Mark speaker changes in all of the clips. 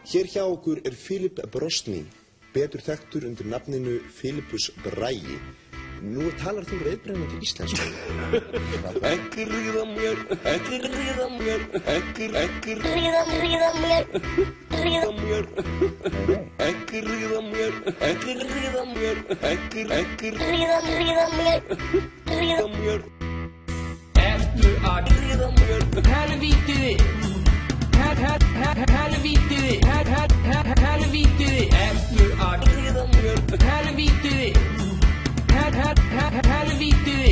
Speaker 1: Hér hjá okkur Philip Brosny, betur þekktur undir nafninu Philippus Bragi. Nú talar þú reiðbrennandi íslensku.
Speaker 2: Ekki ríða mér, ekki ríða mér, ekki ríða mér, ekki ríða mér, ekki ríða mér, ekki ríða mér, ekki ríða mér. Ertu að ríða mér, helvítiði, helvítiði, helvítiði, ertu að ríða mér, helvítiði. Helvítiði,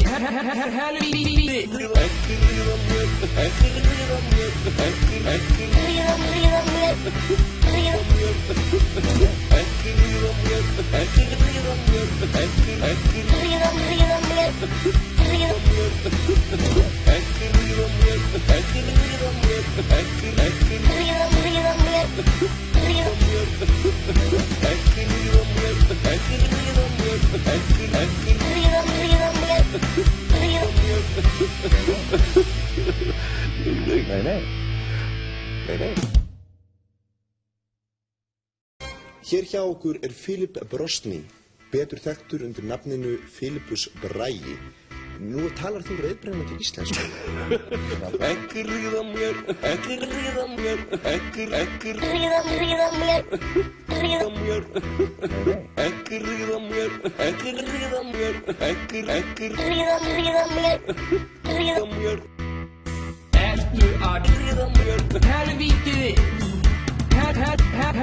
Speaker 2: helvítiði. Ekki ríða mér, ekki ríða mér, ekki ríða mér, ríða mér. Ekki ríða mér, ekki ríða mér, ekki ríða mér, ríða mér. Ekki ríða mér, ekki ríða mér, ekki ríða mér, ríða mér. Ekki ríða mér, ekki ríða mér, ekki ríða mér, ríða mér.
Speaker 1: Nei. Hér hjá okkur Philip Brosny, betur þekktur undir nafninu Philippus Bragi. Nú talar þú reiðbrennandi íslensku.
Speaker 2: Ekki ríða mér, ekki ríða mér, ekki
Speaker 3: ríða mér,
Speaker 2: ríða mér. Ekki ríða mér, ekki ríða mér, ekki
Speaker 3: ríða mér,
Speaker 2: ríða mér. Ertu að ríða mér, helvítiði,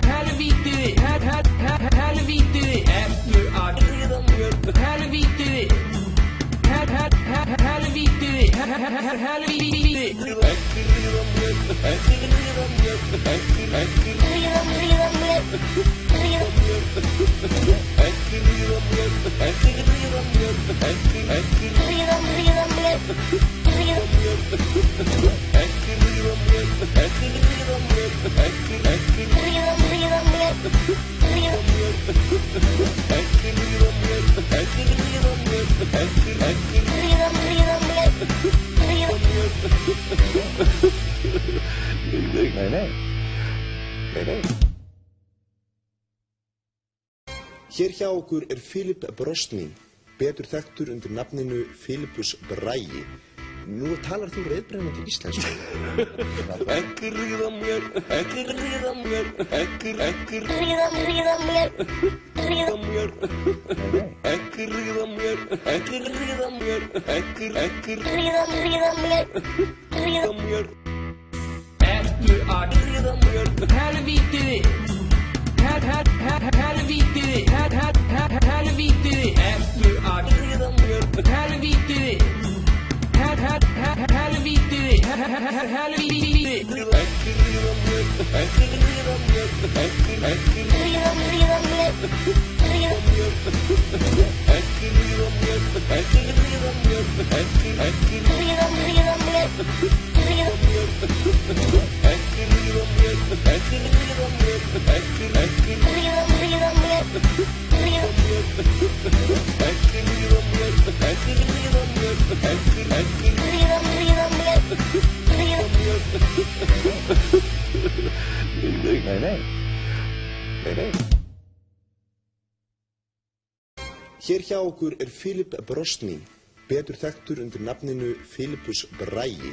Speaker 2: helvítiði, helvítiði. Ertu að ríða mér, helvítiði. Helvítiði, helvítiði. Ekki ríða mér, ekki ríða mér, ekki
Speaker 3: ríða mér,
Speaker 2: ríða mér. Ekki ríða mér, ekki ríða mér, ekki
Speaker 3: ríða mér,
Speaker 2: ríða mér. Ekki ríða mér, ekki ríða mér, ekki
Speaker 3: ríða mér,
Speaker 2: ríða mér. Ekki ríða mér, ekki ríða mér, ekki
Speaker 3: ríða mér,
Speaker 1: Nei. Hér hjá okkur Philip Brosny, betur þekktur undir nafninu Philippus Bragi. Nú talar þú reiðbrennandi íslensku.
Speaker 2: Ekki ríða mér, ekki ríða mér, ekki
Speaker 3: ríða mér,
Speaker 2: ríða mér. Ekki ríða mér, ekki ríða mér, ekki
Speaker 3: ríða mér,
Speaker 2: ríða mér. Ertu að ríða mér, helvítiði, helvítiði, helvítiði. Ertu að ríða mér, helvítiði. Helvítiði, helvítiði. Ekki ríða mér, ekki ríða mér, ekki
Speaker 3: ríða mér,
Speaker 2: Ekki ríða mér, ekki ríða mér, ekki
Speaker 3: ríða mér,
Speaker 2: ríða mér. Ekki ríða mér, ekki ríða mér, ekki
Speaker 3: ríða mér,
Speaker 2: ríða mér. Ekki ríða mér, ekki ríða mér, ekki
Speaker 3: ríða mér,
Speaker 1: Nei. Hér hjá okkur Philip Brosny, betur þekktur undir nafninu Philippus Bragi.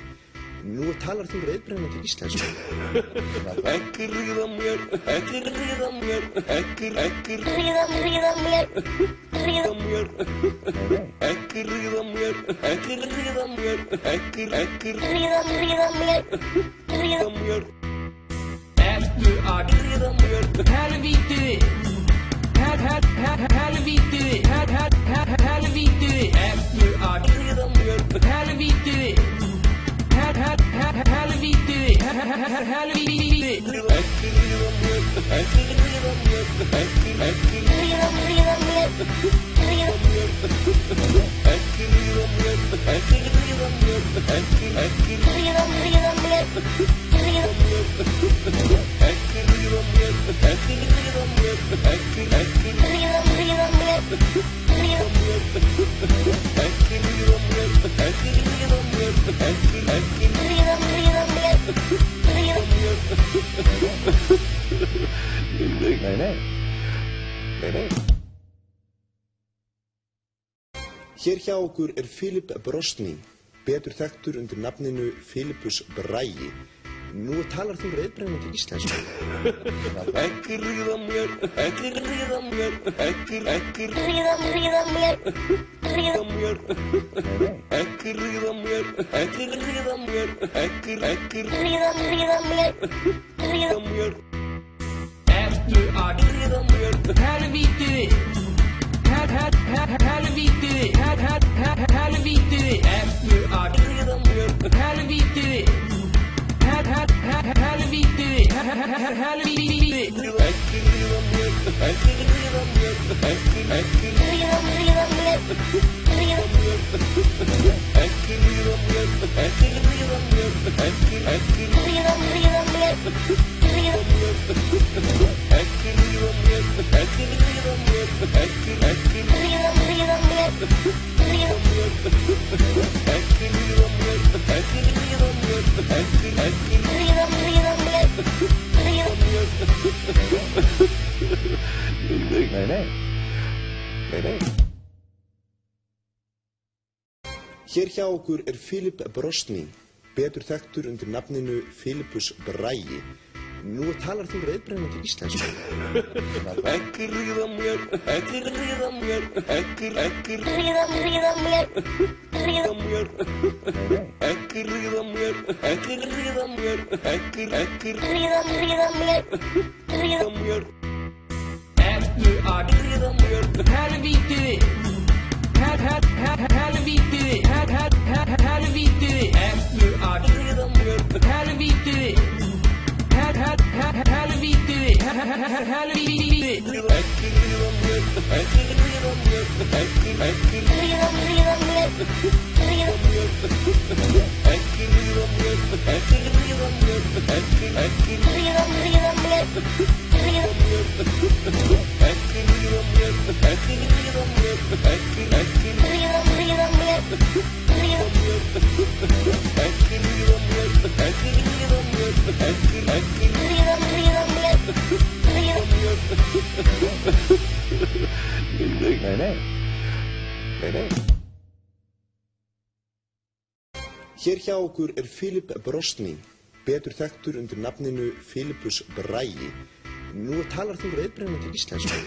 Speaker 1: Nú talar þú reiðbrennandi íslensku.
Speaker 2: Ekki ríða mér, ekki ríða mér, ekki
Speaker 3: ríða mér,
Speaker 2: ríða mér. Ekki ríða mér, ekki ríða mér, ekki
Speaker 3: ríða mér,
Speaker 2: ríða mér. Ertu að ríða mér, helvítiði, helvítiði, helvítiði. Ertu að ríða mér, helvítiði. Helvítiði, helvítiði. Ekki ríða mér, ekki ríða mér, ekki
Speaker 3: ríða mér,
Speaker 2: Ekki ríða mér, ekki ríða mér, ekki
Speaker 3: ríða mér,
Speaker 2: Ekki ríða mér, ekki ríða mér, ekki
Speaker 3: ríða mér,
Speaker 2: Ekki ríða mér, ekki ríða mér, ekki
Speaker 3: ríða mér, ríða mér.
Speaker 1: Nei. Hér hjá okkur Philip Brosnin, betur þekktur undir nafninu Philippus Bragi. Nú talar þú reiðbrennandi íslensku.
Speaker 2: Ekki ríða mér, ekki ríða mér, ekki
Speaker 3: ríða mér,
Speaker 2: ríða mér. Ekki ríða mér, ekki ríða mér, ekki
Speaker 3: ríða mér,
Speaker 2: ríða mér. Ertu að ríða mér? Helvíti, helvíti, helvíti. Ertu að ríða mér? Helvíti. Helvíti. Ekki ríða mér, ekki ríða mér, ekki
Speaker 3: ríða mér,
Speaker 2: ekki ríða mér, ekki ríða mér, ekki
Speaker 3: ríða mér,
Speaker 2: ekki ríða mér, ekki ríða mér, ekki
Speaker 3: ríða mér,
Speaker 2: ekki ríða mér, ekki ríða mér, ekki
Speaker 3: ríða mér.
Speaker 1: Nei. Hér hjá okkur Philip Brosnin, betur þekktur undir nafninu Philippus Bragi. Nú talar þú reiðbrennandi íslensku.
Speaker 2: Ekki ríða mér, ekki ríða mér, ekki
Speaker 3: Ríða mér,
Speaker 2: ríða mér. Ekki ríða mér, ekki ríða mér, ekki
Speaker 3: ríða mér,
Speaker 2: ríða mér. Ertu að ríða mér? Helvíti, helvíti, helvíti. Ertu að ríða mér? Helvíti. Helvíti. Ekki ríða mér, ekki ríða mér, ekki
Speaker 3: ríða mér,
Speaker 2: ekki ríða mér, ekki ríða mér, ekki
Speaker 3: ríða mér,
Speaker 2: ekki ríða mér, ekki ríða mér, ekki
Speaker 3: ríða mér,
Speaker 2: ekki ríða mér, ekki ríða mér, ekki
Speaker 3: ríða mér.
Speaker 1: Nei. Hér hjá okkur Philip Brosnin, betur þekktur undir nafninu Philippus Bragi. Nú talar þú reiðbrennandi íslensku.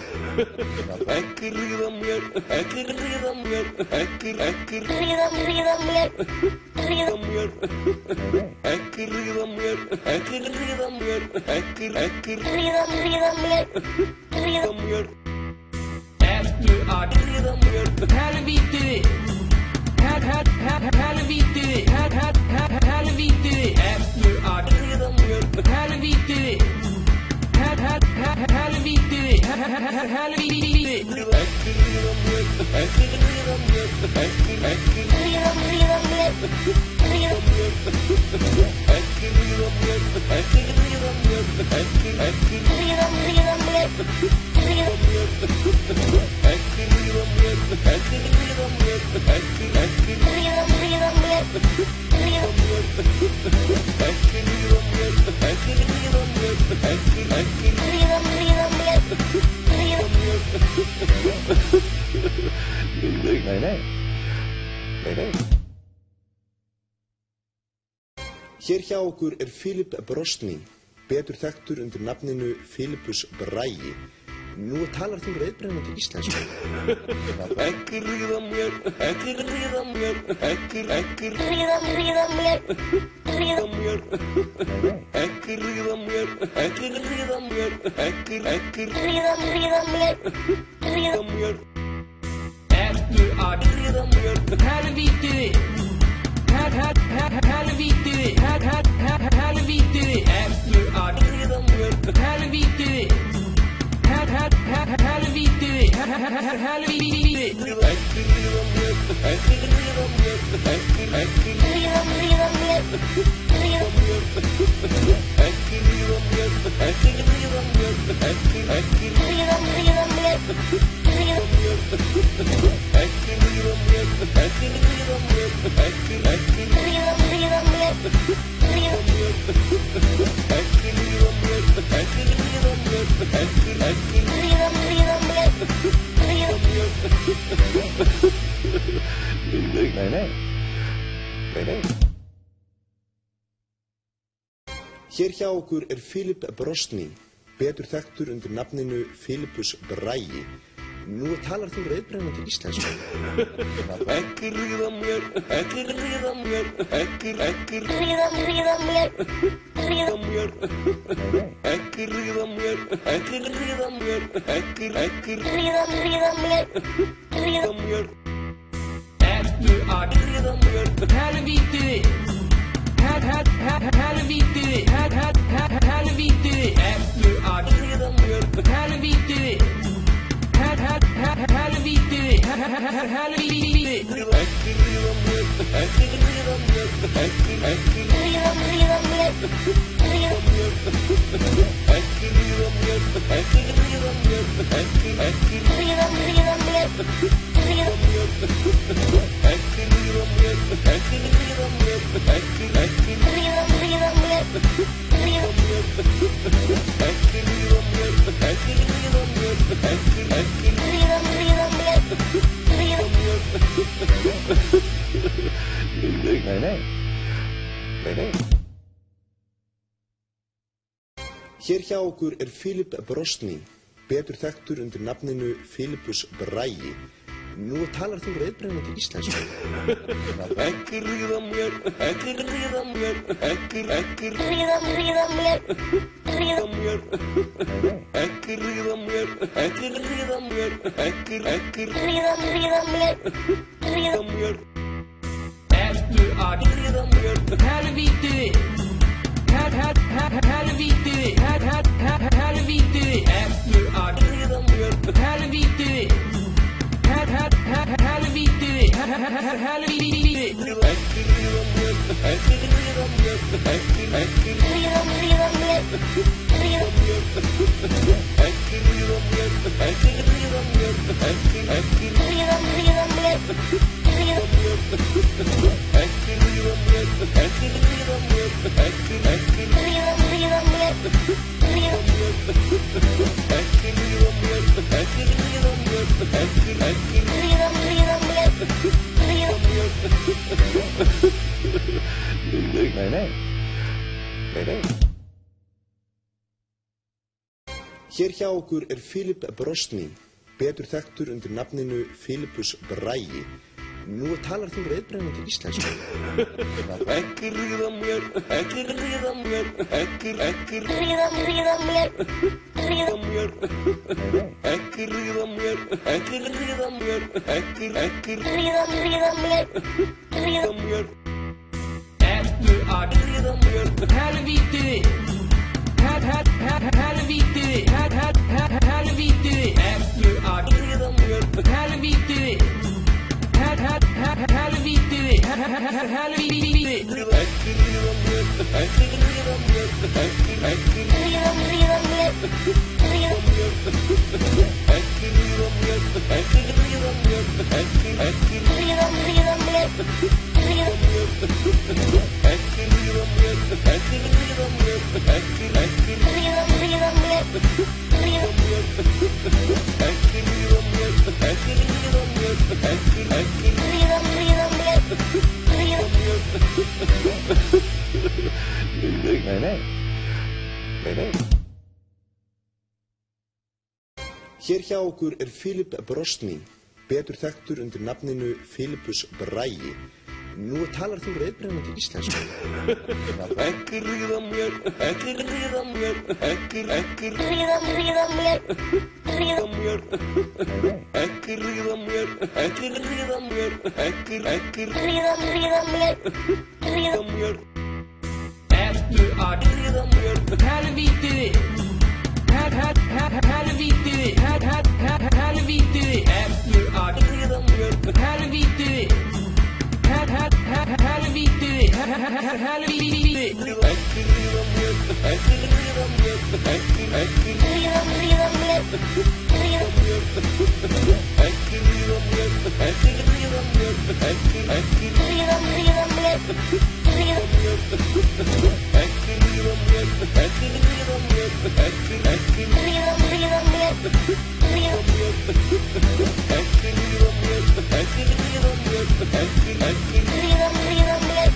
Speaker 2: Ekki ríða mér, ekki ríða mér, ekki
Speaker 3: Ríða mér,
Speaker 2: ríða mér. Ekki ríða mér, ekki ríða mér, ekki
Speaker 3: ríða mér,
Speaker 2: ríða mér. Ertu að ríða mér? Helvíti, helvíti, helvíti. Ertu að ríða mér? Helvíti. Helvíti, helvíti. Ekki ríða mér, ekki ríða mér, ekki
Speaker 3: ríða mér,
Speaker 2: ekki ríða mér, ekki ríða mér, ekki
Speaker 3: ríða mér,
Speaker 2: ekki ríða mér, ekki ríða mér, ekki
Speaker 3: ríða mér,
Speaker 2: ekki ríða mér, ekki ríða mér, ekki
Speaker 3: ríða mér.
Speaker 1: Nei. Hér hjá okkur Philip Brosnin, betur þekktur undir nafninu Philippus Bragi. Nú talar þú reiðbrennandi íslensku.
Speaker 2: Ekki ríða mér, ekki ríða mér, ekki
Speaker 3: Ríða mér,
Speaker 2: ríða mér. Ekki ríða mér, ekki ríða mér, ekki
Speaker 3: ríða mér,
Speaker 2: ríða mér. Ertu að ríða mér? Helvíti, helvíti, helvíti. Ertu að ríða mér? Helvíti. Helvíti, helvíti. Ekki ríða mér, ekki ríða mér, ekki
Speaker 3: ríða mér,
Speaker 2: ekki ríða mér, ekki ríða mér, ekki
Speaker 3: ríða mér,
Speaker 2: ekki ríða mér, ekki ríða mér, ekki
Speaker 3: ríða mér,
Speaker 2: ekki ríða mér, ekki ríða mér, ekki
Speaker 1: Hér hjá okkur Philip Brosnin, betur þekktur undir nafninu Philippus Bragi. Nú talar þú reiðbrennandi íslensku.
Speaker 2: Ekki ríða mér, ekki ríða mér, ekki
Speaker 3: ríða mér,
Speaker 2: ríða mér. Ekki ríða mér, ekki ríða mér, ekki
Speaker 3: ríða mér,
Speaker 2: ríða mér. Ertu að ríða mér? Helvíti! Helvíti! Helvíti! Ertu að ríða mér? Helvíti! Helvíti! Helvíti! Ekki ríða mér, ekki ríða mér, ekki
Speaker 3: ríða mér,
Speaker 2: ekki ríða mér, ekki ríða mér, ekki
Speaker 3: ríða mér,
Speaker 2: ríða mér, ekki ríða mér, ekki ríða mér, ekki
Speaker 3: ríða mér,
Speaker 2: ekki ríða mér, ekki ríða mér, ekki
Speaker 3: ríða mér,
Speaker 1: Hér hjá okkur Philip Brosnin, betur þekktur undir nafninu Philippus Bragi. Nú talar þú reiðbrennandi íslensku.
Speaker 2: Ekki ríða mér, ekki ríða mér, ekki
Speaker 3: ríða mér,
Speaker 2: ríða mér. Ekki ríða mér, ekki ríða mér, ekki
Speaker 3: ríða mér,
Speaker 2: ríða mér. Ertu að ríða mér? Helvíti! Helvíti! Helvíti! Ertu að ríða mér? Helvíti! Helvíti! Helvíti! Ekki ríða mér, ekki ríða mér, ekki
Speaker 3: ríða mér,
Speaker 2: ekki ríða mér, ekki ríða mér, ekki
Speaker 3: ríða mér,
Speaker 2: ekki ríða mér, ekki ríða mér, ekki
Speaker 3: ríða mér,
Speaker 2: ekki ríða mér, ekki ríða mér, ekki
Speaker 3: ríða
Speaker 1: Hér hjá okkur Philip Brosnin, betur þekktur undir nafninu Philippus Bragi. Nú talar þú reiðbrennandi íslensku.
Speaker 2: Ekki ríða mér, ekki ríða mér, ekki
Speaker 3: ríða mér,
Speaker 2: ríða mér. Ekki ríða mér, ekki ríða mér, ekki
Speaker 3: ríða mér,
Speaker 2: ríða mér. Ertu að ríða mér? Helvíti! Helvíti! Helvíti! Ertu að ríða mér? Helvíti! Helvíti! Helvíti! Ekki ríða mér, ekki ríða mér, ekki
Speaker 3: ríða mér,
Speaker 2: ekki ríða mér, ekki ríða mér, ekki
Speaker 3: ríða mér,
Speaker 2: ekki ríða mér, ekki ríða mér, ekki
Speaker 3: ríða mér,
Speaker 2: ekki ríða mér, ekki ríða mér, ekki
Speaker 3: ríða
Speaker 1: Hér hjá okkur Philip Brosnin, betur þekktur undir nafninu Philippus Bragi. Nú talar þú reiðbrennandi íslensku.
Speaker 2: Ekki ríða mér, ekki ríða mér, ekki
Speaker 3: ríða mér,
Speaker 2: ríða mér. Ekki ríða mér, ekki ríða mér, ekki
Speaker 3: ríða mér,
Speaker 2: ríða mér. Ertu að ríða mér? Helvíti! Helvíti! Helvíti! Ertu að ríða mér? Helvíti! Helvíti! Helvíti! Ekki ríða mér, ekki ríða mér, ekki
Speaker 3: ríða mér,
Speaker 2: ekki ríða mér, ekki ríða mér, ekki
Speaker 3: ríða mér,
Speaker 2: ekki ríða mér, ekki ríða mér, ekki
Speaker 3: ríða mér,
Speaker 2: ekki ríða mér, ekki ríða mér, ekki
Speaker 3: ríða mér,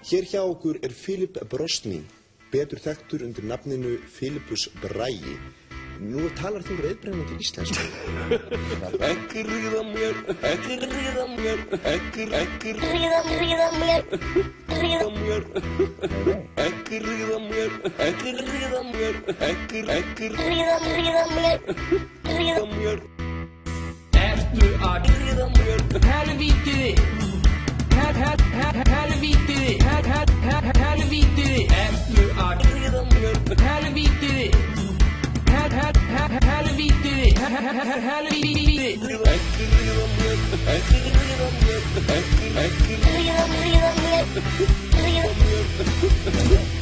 Speaker 1: Hér hjá okkur Philip Brosnin, betur þekktur undir nafninu Philippus Bragi. Nú talar þú reiðbrennandi íslensku.
Speaker 2: Ekki ríða mér, ekki ríða mér, ekki
Speaker 3: ríða mér,
Speaker 2: ríða mér, ekki ríða mér, ekki ríða mér, ekki
Speaker 3: ríða mér,
Speaker 2: ríða mér.
Speaker 4: Ertu að
Speaker 2: ríða mér,
Speaker 4: helvíti, helvíti, helvíti, ertu að
Speaker 2: ríða mér,
Speaker 4: helvíti, helvíti, helvíti.
Speaker 2: ekki ríða mér, ekki ríða mér, ekki
Speaker 3: ríða mér,
Speaker 2: ekki ríða mér,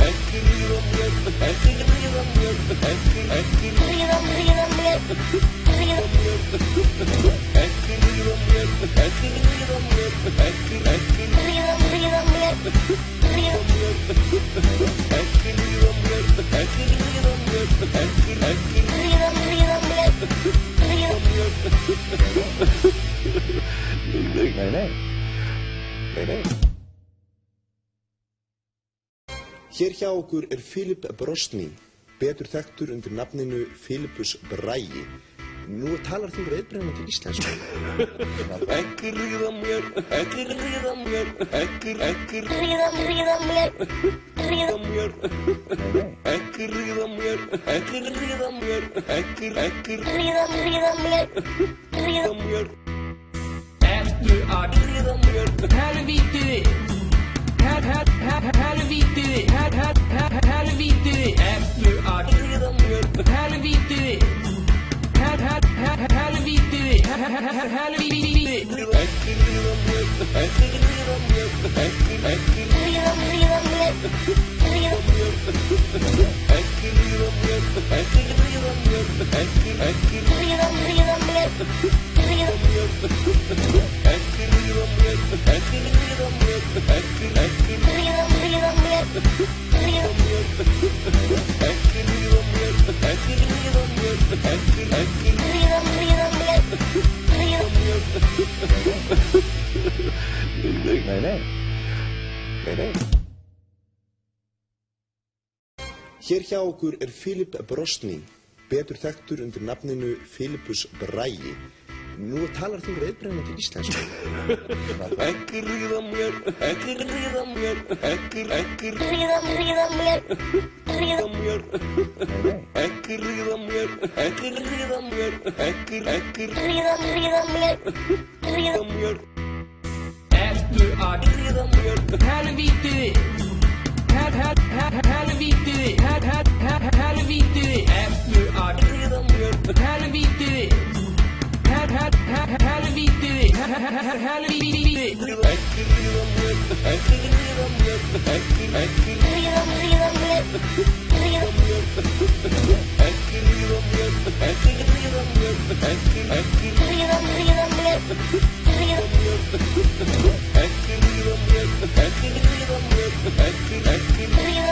Speaker 2: ekki ríða mér, ekki
Speaker 3: ríða mér,
Speaker 2: ekki ríða mér, ekki ríða mér, ekki
Speaker 3: ríða mér,
Speaker 2: ekki ríða mér, ekki ríða mér, ekki
Speaker 3: ríða
Speaker 1: Hér hjá okkur Philip Brosnin, betur þekktur undir nafninu Philippus Bragi. Nú talar þú reiðbrennandi íslensku.
Speaker 2: ekki ríða mér, ekki ríða mér, ekki
Speaker 3: ríða mér,
Speaker 2: ríða mér, ekki ríða mér, ekki ríða mér, ekki
Speaker 3: ríða mér,
Speaker 2: ríða mér,
Speaker 4: Ertu að
Speaker 2: ríða mér,
Speaker 4: helvíti, helvíti, helvíti, ertu að
Speaker 2: ríða mér,
Speaker 4: helvíti, helvíti, helvíti.
Speaker 2: ekki ríða mér, ekki ríða mér, ekki
Speaker 3: ríða mér,
Speaker 2: ekki ríða mér, ekki ríða mér, ekki
Speaker 3: ríða mér,
Speaker 2: ekki ríða mér, ekki ríða mér, ekki
Speaker 3: ríða mér,
Speaker 2: ekki ríða mér, ekki ríða mér, ekki
Speaker 3: ríða
Speaker 1: Hér hjá okkur Philip Brosnin, betur þekktur undir nafninu Philippus Bragi. Nú talar þú reiðbrennandi íslensku.
Speaker 2: ekki ríða mér, ekki ríða mér, ekki
Speaker 3: ríða mér,
Speaker 2: ríða mér, ekki ríða mér, ekki ríða mér, ekki
Speaker 3: ríða mér,
Speaker 2: ríða mér,
Speaker 4: Ertu að
Speaker 2: ríða mér,
Speaker 4: helvíti, helvíti, helvíti, ertu að
Speaker 2: ríða mér,
Speaker 4: helvíti, helvíti, helvíti.
Speaker 2: ekki ríða mér, ekki ríða mér, ekki
Speaker 3: ríða mér,
Speaker 2: ekki ríða mér, ekki ríða mér, ekki
Speaker 3: ríða mér,
Speaker 2: ekki ríða mér, ekki ríða mér, ekki
Speaker 3: ríða mér,
Speaker 2: ekki ríða mér, ekki ríða mér, ekki
Speaker 3: ríða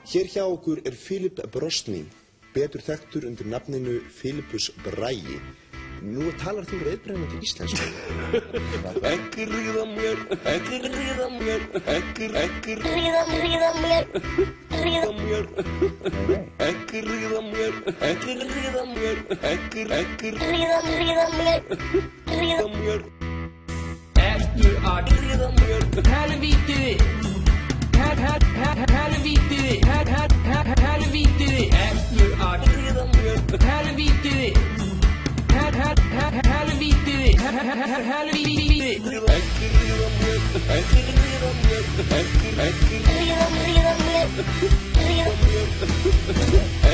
Speaker 1: Hér hjá okkur Philip Brosnin, betur þekktur undir nafninu Philippus Bragi. Nú talar þú reiðbrennandi íslensku.
Speaker 2: ekki ríða mér, ekki ríða mér, ekki
Speaker 3: ríða mér,
Speaker 2: ríða mér, ekki ríða mér, ekki ríða mér, ekki
Speaker 3: ríða mér,
Speaker 2: mér,
Speaker 4: Ertu að
Speaker 2: ríða mér,
Speaker 4: helvíti, helvíti, helvíti, ertu að
Speaker 2: ríða mér,
Speaker 4: helvíti, helvíti, helvíti.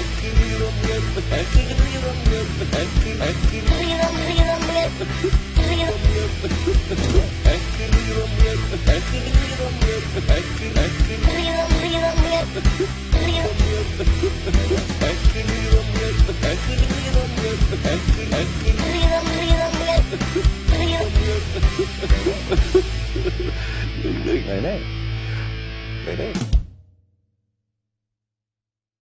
Speaker 2: ekki ríða mér, ekki ríða mér, ekki
Speaker 3: ríða mér,
Speaker 2: ekki ríða mér, ekki ríða mér, ekki
Speaker 3: ríða mér,
Speaker 2: ekki ríða mér, ekki ríða mér, ekki
Speaker 3: ríða mér,
Speaker 2: ekki ríða mér, ekki ríða mér, ekki
Speaker 3: ríða mér,
Speaker 5: Nei, nei. Nei, nei.